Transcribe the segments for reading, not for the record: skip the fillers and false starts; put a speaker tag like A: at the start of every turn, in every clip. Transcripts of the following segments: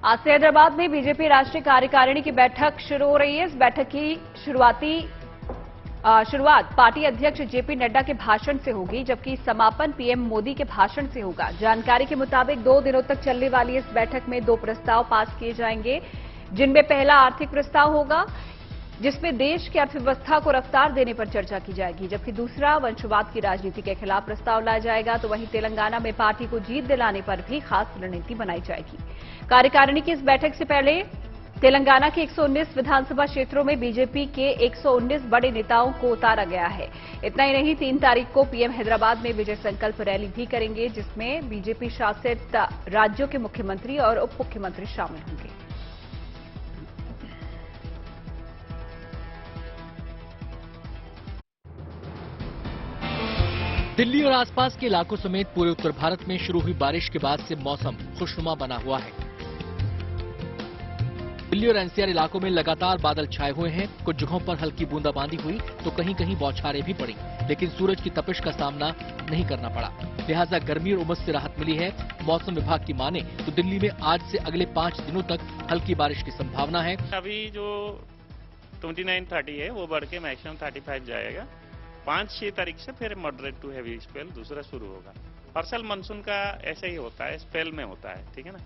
A: आज से हैदराबाद में बीजेपी राष्ट्रीय कार्यकारिणी की बैठक शुरू हो रही है। इस बैठक की शुरुआत पार्टी अध्यक्ष जेपी नड्डा के भाषण से होगी, जबकि समापन पीएम मोदी के भाषण से होगा। जानकारी के मुताबिक 2 दिनों तक चलने वाली इस बैठक में 2 प्रस्ताव पास किए जाएंगे, जिनमें पहला आर्थिक प्रस्ताव होगा, जिसमें देश की अर्थव्यवस्था को रफ्तार देने पर चर्चा की जाएगी, जबकि दूसरा वंशवाद की राजनीति के खिलाफ प्रस्ताव लाया जाएगा। तो वहीं तेलंगाना में पार्टी को जीत दिलाने पर भी खास रणनीति बनाई जाएगी। कार्यकारिणी की इस बैठक से पहले तेलंगाना के 119 विधानसभा क्षेत्रों में बीजेपी के 119 बड़े नेताओं को उतारा गया है। इतना ही नहीं, 3 तारीख को पीएम हैदराबाद में विजय संकल्प रैली भी करेंगे, जिसमें बीजेपी शासित राज्यों के मुख्यमंत्री और उप मुख्यमंत्री शामिल होंगे।
B: दिल्ली और आसपास के इलाकों समेत पूरे उत्तर भारत में शुरू हुई बारिश के बाद से मौसम खुशनुमा बना हुआ है। दिल्ली और एनसीआर इलाकों में लगातार बादल छाए हुए हैं। कुछ जगहों पर हल्की बूंदाबांदी हुई तो कहीं कहीं बौछारें भी पड़ी, लेकिन सूरज की तपिश का सामना नहीं करना पड़ा। लिहाजा गर्मी और उमस से राहत मिली है। मौसम विभाग की माने तो दिल्ली में आज से अगले 5 दिनों तक हल्की बारिश की संभावना है।
C: अभी जो 29-30 है वो बढ़ के मैक्सिमम 35 जाएगा। 5-6 तारीख से फिर मॉडरेट टू हैवी स्पेल दूसरा शुरू होगा। हर साल मानसून का ऐसे ही होता है, स्पेल में होता है, ठीक है ना।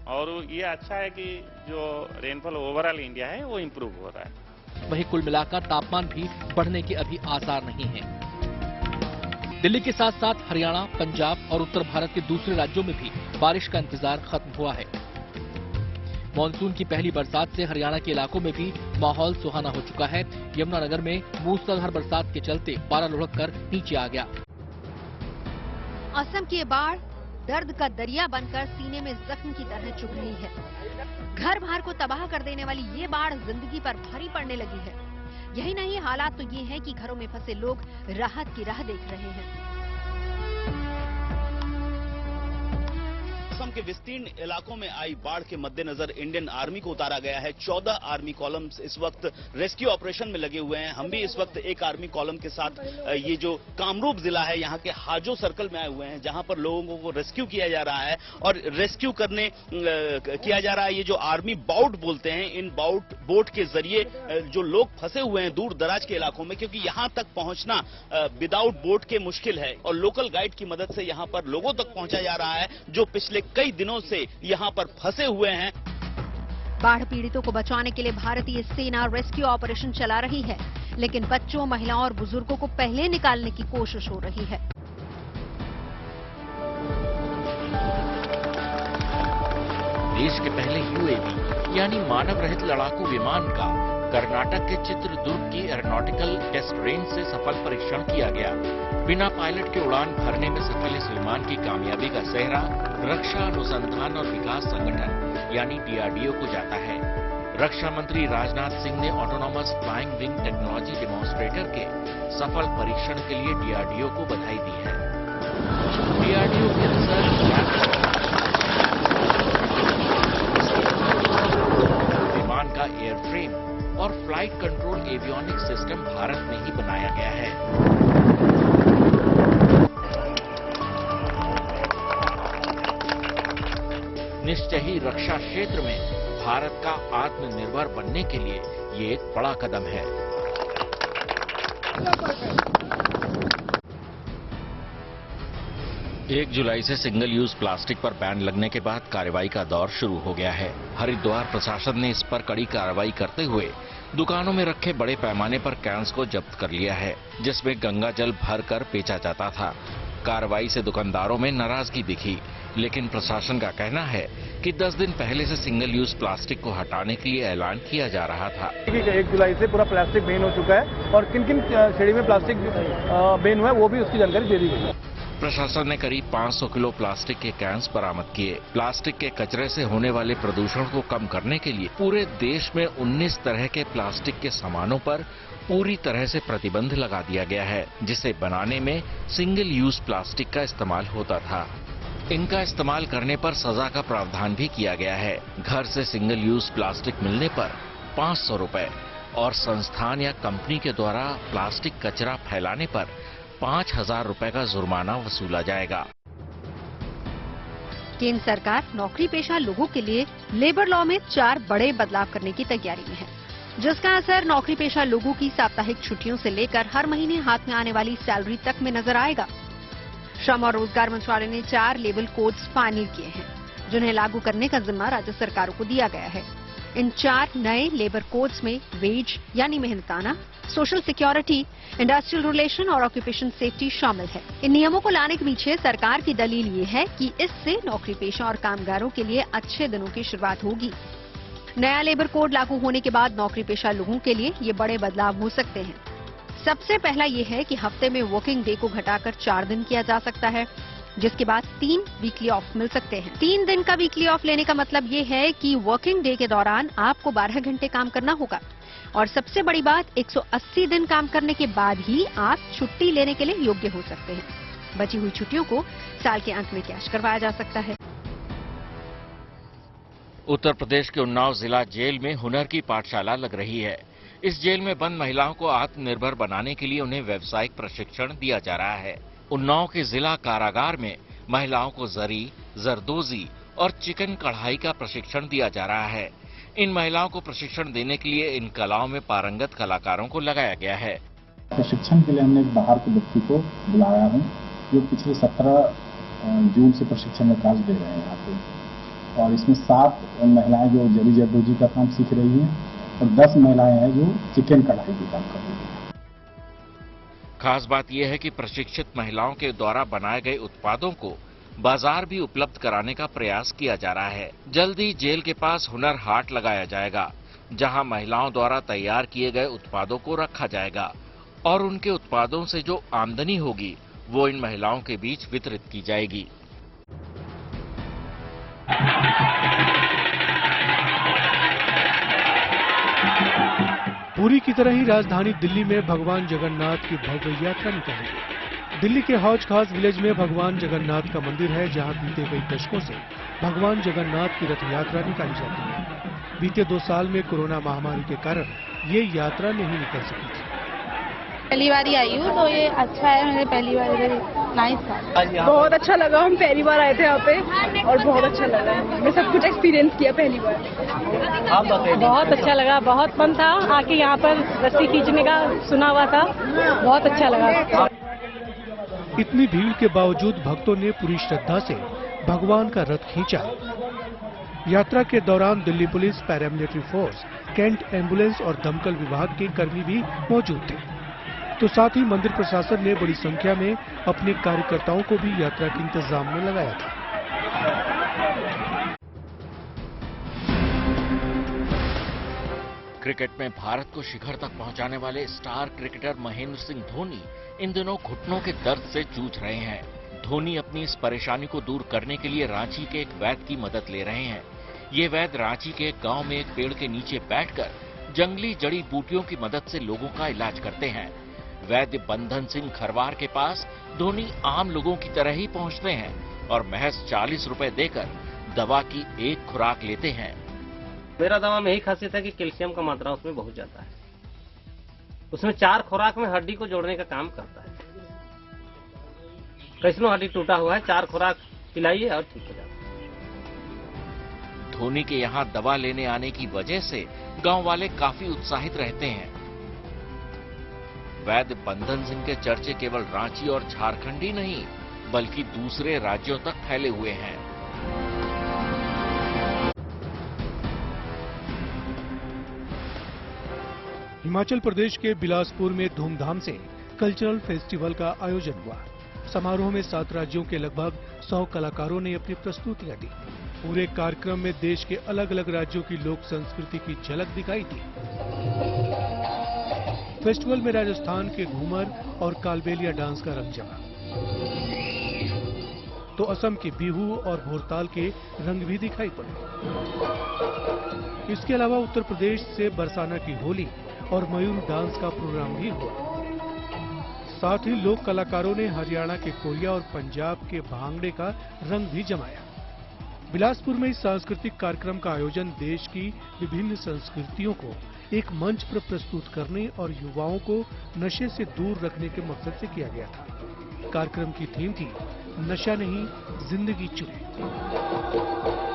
C: और ये अच्छा है कि जो रेनफॉल ओवरऑल इंडिया है वो इम्प्रूव हो रहा है।
B: वहीं कुल मिलाकर तापमान भी बढ़ने के अभी आसार नहीं हैं। दिल्ली के साथ साथ हरियाणा, पंजाब और उत्तर भारत के दूसरे राज्यों में भी बारिश का इंतजार खत्म हुआ है। मानसून की पहली बरसात से हरियाणा के इलाकों में भी माहौल सुहाना हो चुका है। यमुनानगर में मूसलाधार बरसात के चलते पारा लुढ़क कर नीचे आ गया।
D: असम की बाढ़ दर्द का दरिया बनकर सीने में जख्म की तरह चुभ रही है। घर बार को तबाह कर देने वाली ये बाढ़ जिंदगी पर भारी पड़ने लगी है। यही नहीं, हालात तो ये हैं कि घरों में फंसे लोग राहत की राह देख रहे हैं।
E: असम के विस्तीर्ण इलाकों में आई बाढ़ के मद्देनजर इंडियन आर्मी को उतारा गया है। 14 आर्मी कॉलम्स इस वक्त रेस्क्यू ऑपरेशन में लगे हुए हैं। हम भी इस वक्त एक आर्मी कॉलम के साथ ये जो कामरूप जिला है यहाँ के हाजो सर्कल में आए हुए हैं, जहां पर लोगों को रेस्क्यू किया जा रहा है। और रेस्क्यू किया जा रहा है, ये जो आर्मी बाउट बोलते हैं, इन बोट के जरिए जो लोग फंसे हुए हैं दूर दराज के इलाकों में, क्योंकि यहाँ तक पहुंचना विदाउट बोट के मुश्किल है, और लोकल गाइड की मदद से यहाँ पर लोगों तक पहुंचा जा रहा है जो पिछले कई दिनों से यहां पर फंसे हुए हैं।
D: बाढ़ पीड़ितों को बचाने के लिए भारतीय सेना रेस्क्यू ऑपरेशन चला रही है, लेकिन बच्चों, महिलाओं और बुजुर्गों को पहले निकालने की कोशिश हो रही है।
F: देश के पहले यूएवी यानी मानव रहित लड़ाकू विमान का कर्नाटक के चित्रदुर्ग की एरोनॉटिकल टेस्ट रेंज से सफल परीक्षण किया गया। बिना पायलट के उड़ान भरने में सफल इस विमान की कामयाबी का सेहरा रक्षा अनुसंधान और विकास संगठन यानी डीआरडीओ को जाता है। रक्षा मंत्री राजनाथ सिंह ने autonomous flying wing technology demonstrator के सफल परीक्षण के लिए डीआरडीओ को बधाई दी है। डीआरडीओ के रिसर्च विमान का एयरफ्रेम और flight control avionic system Bharat में ही बनाया गया है। निश्चय ही रक्षा क्षेत्र में भारत का आत्मनिर्भर बनने के लिए ये एक बड़ा कदम है। 1 जुलाई से सिंगल यूज प्लास्टिक पर बैन लगने के बाद कार्रवाई का दौर शुरू हो गया है। हरिद्वार प्रशासन ने इस पर कड़ी कार्रवाई करते हुए दुकानों में रखे बड़े पैमाने पर कैंस को जब्त कर लिया है, जिसमें गंगा जल भरकर बेचा जाता था। कार्रवाई से दुकानदारों में नाराजगी दिखी, लेकिन प्रशासन का कहना है कि 10 दिन पहले से सिंगल यूज प्लास्टिक को हटाने के लिए ऐलान किया जा रहा था।
G: 1 जुलाई से पूरा प्लास्टिक बैन हो चुका है और किन किन श्रेणी में प्लास्टिक बैन हुआ है वो भी उसकी जानकारी दे दी गई है।
F: प्रशासन ने करीब 500 किलो प्लास्टिक के कैंस बरामद किए। प्लास्टिक के कचरे से होने वाले प्रदूषण को कम करने के लिए पूरे देश में 19 तरह के प्लास्टिक के सामानों पर पूरी तरह से प्रतिबंध लगा दिया गया है, जिसे बनाने में सिंगल यूज प्लास्टिक का इस्तेमाल होता था। इनका इस्तेमाल करने पर सजा का प्रावधान भी किया गया है। घर से सिंगल यूज प्लास्टिक मिलने पर 500 रुपए और संस्थान या कंपनी के द्वारा प्लास्टिक कचरा फैलाने पर 5000 रुपए का जुर्माना वसूला जाएगा।
D: केंद्र सरकार नौकरी पेशा लोगों के लिए लेबर लॉ में 4 बड़े बदलाव करने की तैयारी में है, जिसका असर नौकरी पेशा लोगों की साप्ताहिक छुट्टियों से लेकर हर महीने हाथ में आने वाली सैलरी तक में नजर आएगा। श्रम और रोजगार मंत्रालय ने 4 लेबर कोड्स फाइनल किए हैं, जिन्हें लागू करने का जिम्मा राज्य सरकारों को दिया गया है। इन 4 नए लेबर कोड्स में वेज यानी मेहनताना, सोशल सिक्योरिटी, इंडस्ट्रियल रिलेशन और ऑक्यूपेशन सेफ्टी शामिल है। इन नियमों को लाने के पीछे सरकार की दलील ये है कि इससे नौकरी पेशा और कामगारों के लिए अच्छे दिनों की शुरुआत होगी। नया लेबर कोड लागू होने के बाद नौकरी पेशा लोगों के लिए ये बड़े बदलाव हो सकते हैं। सबसे पहला ये है कि हफ्ते में वर्किंग डे को घटाकर 4 दिन किया जा सकता है, जिसके बाद 3 वीकली ऑफ मिल सकते हैं। 3 दिन का वीकली ऑफ लेने का मतलब ये है कि वर्किंग डे के दौरान आपको 12 घंटे काम करना होगा और सबसे बड़ी बात 180 दिन काम करने के बाद ही आप छुट्टी लेने के लिए योग्य हो सकते हैं। बची हुई छुट्टियों को साल के अंत में कैश करवाया जा सकता है।
F: उत्तर प्रदेश के उन्नाव जिला जेल में हुनर की पाठशाला लग रही है। इस जेल में बंद महिलाओं को आत्मनिर्भर बनाने के लिए उन्हें व्यावसायिक प्रशिक्षण दिया जा रहा है। उन्नाव के जिला कारागार में महिलाओं को जरी, जरदोजी और चिकन कढ़ाई का प्रशिक्षण दिया जा रहा है। इन महिलाओं को प्रशिक्षण देने के लिए इन कलाओं में पारंगत कलाकारों को लगाया गया है।
H: प्रशिक्षण के लिए हमने एक बाहर के व्यक्ति को बुलाया है, जो पिछले 17 जून से प्रशिक्षण में क्लास दे रहे हैं यहाँ पे। और इसमें 7 महिलाएं जो जरी जरदोजी का काम सीख रही हैं और 10 महिलाएं हैं जो चिकन कढ़ाई का काम कर रही हैं।
F: खास बात यह है कि प्रशिक्षित महिलाओं के द्वारा बनाए गए उत्पादों को बाजार भी उपलब्ध कराने का प्रयास किया जा रहा है। जल्द ही जेल के पास हुनर हाट लगाया जाएगा, जहां महिलाओं द्वारा तैयार किए गए उत्पादों को रखा जाएगा और उनके उत्पादों से जो आमदनी होगी वो इन महिलाओं के बीच वितरित की जाएगी।
I: पुरी की तरह ही राजधानी दिल्ली में भगवान जगन्नाथ की भव्य यात्रा निकलेगी। दिल्ली के हौज खास विलेज में भगवान जगन्नाथ का मंदिर है, जहां बीते कई दशकों से भगवान जगन्नाथ की रथ यात्रा निकाली जाती है। बीते 2 साल में कोरोना महामारी के कारण ये यात्रा नहीं निकल सकी थी।
J: पहली बार आई हूँ तो ये अच्छा है, मेरे पहली बार नाइस था।
K: बहुत अच्छा लगा, हम पहली बार आए थे यहाँ पे और बहुत अच्छा लगा। मैं सब कुछ एक्सपीरियंस किया पहली बार।
J: बहुत अच्छा लगा, बहुत मन था आके यहाँ पर रस्सी खींचने का, सुना हुआ था, बहुत अच्छा लगा।
I: इतनी भीड़ के बावजूद भक्तों ने पूरी श्रद्धा से भगवान का रथ खींचा। यात्रा के दौरान Delhi police, paramilitary force, cantt ambulance और दमकल विभाग के कर्मी भी मौजूद थे। तो साथ ही मंदिर प्रशासन ने बड़ी संख्या में अपने कार्यकर्ताओं को भी यात्रा के इंतजाम में लगाया था।
F: क्रिकेट में भारत को शिखर तक पहुंचाने वाले स्टार क्रिकेटर महेंद्र सिंह धोनी इन दिनों घुटनों के दर्द से जूझ रहे हैं। धोनी अपनी इस परेशानी को दूर करने के लिए रांची के एक वैद्य की मदद ले रहे हैं। ये वैद्य रांची के एक गांव में एक पेड़ के नीचे बैठकर जंगली जड़ी बूटियों की मदद से लोगों का इलाज करते हैं। वैद्य बंधन सिंह खरवार के पास धोनी आम लोगों की तरह ही पहुंचते हैं और महज 40 रुपए देकर दवा की एक खुराक लेते हैं।
L: मेरा दवा में यही खासियत है कि कैल्शियम का मात्रा उसमें बहुत ज्यादा है। उसमें 4 खुराक में हड्डी को जोड़ने का काम करता है। कैसनो हड्डी टूटा हुआ है, 4 खुराक पिलाइए और ठीक हो जाता है।
F: धोनी के यहाँ दवा लेने आने की वजह से गांव वाले काफी उत्साहित रहते हैं। वैद्य बंधन सिंह के चर्चे केवल रांची और झारखंड ही नहीं बल्कि दूसरे राज्यों तक फैले हुए हैं।
I: हिमाचल प्रदेश के बिलासपुर में धूमधाम से कल्चरल फेस्टिवल का आयोजन हुआ। समारोह में 7 राज्यों के लगभग 100 कलाकारों ने अपनी प्रस्तुतियां दी। पूरे कार्यक्रम में देश के अलग अलग राज्यों की लोक संस्कृति की झलक दिखाई दी। फेस्टिवल में राजस्थान के घूमर और कालबेलिया डांस का रंग जमा, तो असम के बिहू और भोरताल के रंग भी दिखाई पड़े। इसके अलावा उत्तर प्रदेश से बरसाना की होली और मयूर डांस का प्रोग्राम भी हुआ। साथ ही लोक कलाकारों ने हरियाणा के कोरिया और पंजाब के भांगड़े का रंग भी जमाया। बिलासपुर में इस सांस्कृतिक कार्यक्रम का आयोजन देश की विभिन्न संस्कृतियों को एक मंच पर प्रस्तुत करने और युवाओं को नशे से दूर रखने के मकसद से किया गया था। कार्यक्रम की थीम थी नशा नहीं, जिंदगी चुने।
A: हैं।